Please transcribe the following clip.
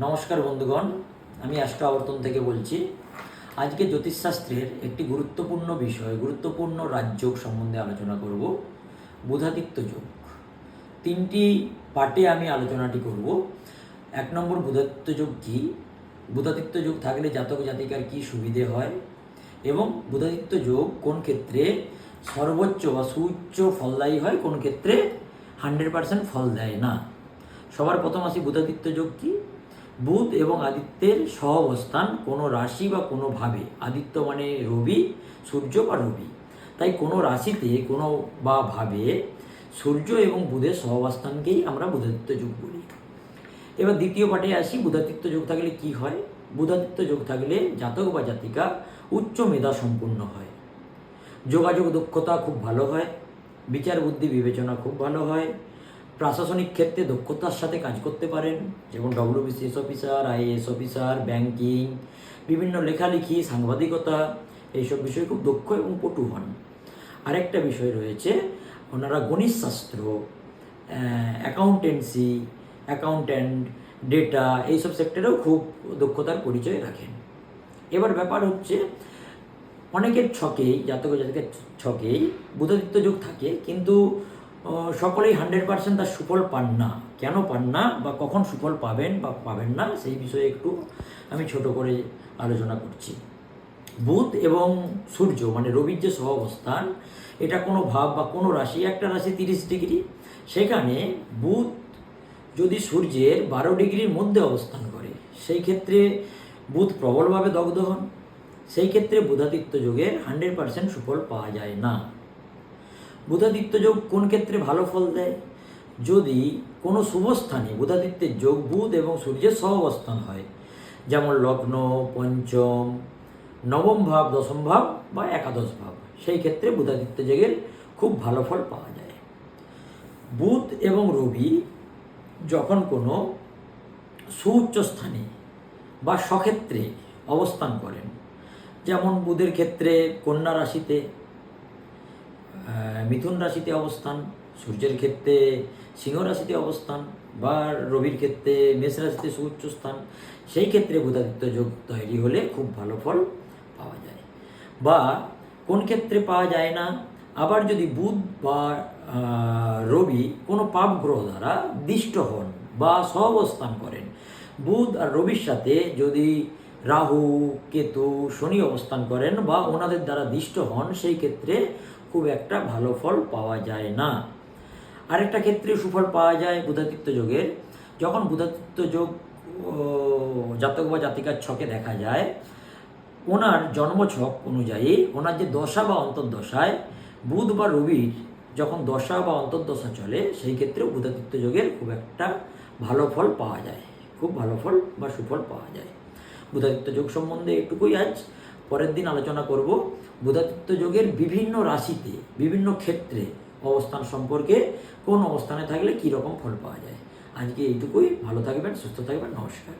নমস্কার বন্ধুগণ, আমি অ্যাস্ট্রো আবর্তন থেকে বলছি। আজকে জ্যোতিষশাস্ত্রের একটি গুরুত্বপূর্ণ বিষয়, গুরুত্বপূর্ণ রাজযোগ সম্বন্ধে আলোচনা করব, বুধাদিত্য যোগ। তিনটি পার্টে আমি আলোচনাটি করব। 1 নম্বর, বুধাদিত্য যোগ কী, বুধাদিত্য যোগ থাকলে জাতক জাতিকার কী সুবিধে হয়, এবং বুধাদিত্য যোগ কোন ক্ষেত্রে সর্বোচ্চ বা সুউচ্চ ফলদায়ী হয়, কোন ক্ষেত্রে 100% ফল দেয় না। সবার প্রথম আসি, বুধাদিত্য যোগ কী। বুধ এবং আদিত্যের সহাবস্থান কোনো রাশি বা কোনো ভাবে, আদিত্য মানে রবি, সূর্য বা রবি, তাই কোনো রাশিতে কোনো বা ভাবে সূর্য এবং বুধের সহাবস্থানকেই আমরা বুধাদিত্য যোগ বলি। এবার দ্বিতীয় পাঠে আসি, বুধাদিত্য যোগ থাকলে কি হয়। বুধাদিত্য যোগ থাকলে জাতক বা জাতিকা উচ্চ মেধা সম্পন্ন হয়, যোগাযোগ দক্ষতা খুব ভালো হয়, বিচার বুদ্ধি বিবেচনা খুব ভালো হয়, প্রশাসনিক ক্ষেত্রে দক্ষতার সাথে কাজ করতে পারেন, যেমন WBCS officer, IAS officer, banking, বিভিন্ন লেখালেখি, সাংবাদিকতা, এইসব বিষয়ে খুব দক্ষ এবং পটু হন। আরেকটা বিষয় রয়েছে, ওনারা গণিতশাস্ত্র, অ্যাকাউন্টেন্সি, অ্যাকাউন্ট্যান্ট, ডেটা, এইসব সেক্টরেও খুব দক্ষতার পরিচয় রাখেন। এবার ব্যাপার হচ্ছে, অনেকের ছকেই, জাতক জাতিকের ছকেই বুধাদিত্য যোগ থাকে, কিন্তু সকলেই 100% তার সুফল পান না। কেন পান না বা কখন সুফল পাবেন বা পাবেন না, সেই বিষয়ে একটু আমি ছোট করে আলোচনা করছি। বুধ এবং সূর্য মানে রবির যে সহাবস্থান, এটা কোনো ভাব বা কোনো রাশি, একটা রাশি 30 ডিগ্রি, সেখানে বুধ যদি সূর্যের 12 ডিগ্রির মধ্যে অবস্থান করে, সেই ক্ষেত্রে বুধ প্রবলভাবে দগ্ধ হন। সেই ক্ষেত্রে বুধাদিত্য যোগের 100% সুফল পাওয়া যায় না। বুধাদিত্য যোগ কোন ক্ষেত্রে ভালো ফল দেয়? যদি কোনো শুভস্থানে বুধাদিত্যের যোগ বুধ এবং সূর্যের সহাবস্থান হয়, যেমন লগ্ন, পঞ্চম, নবম ভাব, দশম ভাব বা একাদশ ভাব, সেই ক্ষেত্রে বুধাদিত্য যোগের খুব ভালো ফল পাওয়া যায়। বুধ এবং রবি যখন কোনো সুউচ্চ স্থানে বা স্বক্ষেত্রে অবস্থান করেন, যেমন বুধের ক্ষেত্রে কন্যা রাশিতে, মিথুন রাশিতে অবস্থান, সূর্যের ক্ষেত্রে সিংহ রাশিতে অবস্থান, বা রবির ক্ষেত্রে মেষ রাশিতে সুউচ্চ স্থান, সেই ক্ষেত্রে বুধাদিত্য যোগ তৈরি হলে খুব ভালো ফল পাওয়া যায়। বা কোন ক্ষেত্রে পাওয়া যায় না? আবার যদি বুধ বা রবি কোনো পাপ গ্রহ দ্বারা দিষ্ট হন বা সহাবস্থান করেন, বুধ আর রবির সাথে যদি রাহু, কেতু, শনি অবস্থান করেন বা ওনাদের দ্বারা দিষ্ট হন, সেই ক্ষেত্রে খুব একটা ভালো ফল পাওয়া যায় না। আরেকটা ক্ষেত্রে সুফল পাওয়া যায় বুধাদিত্য যোগের, যখন বুধাদিত্য যোগ জাতক বা জাতিকার ছকে দেখা যায়, ওনার জন্মছক অনুযায়ী ওনার যে দশা বা অন্তর্দশায় বুধ বা রবির যখন দশা বা অন্তর্দশা চলে, সেই ক্ষেত্রে বুধাদিত্য যোগের খুব একটা ভালো ফল পাওয়া যায়, খুব ভালো ফল বা সুফল পাওয়া যায়। বুধাদিত্য যোগ সম্বন্ধে এটুকুই আজ। পরের দিন আলোচনা করব বুধাদিত্য যোগের বিভিন্ন রাশিতে, বিভিন্ন ক্ষেত্রে অবস্থান সম্পর্কে, কোন অবস্থানে থাকলে কী রকম ফল পাওয়া যায়। আজকে এইটুকুই। ভালো থাকবেন, সুস্থ থাকবেন, নমস্কার।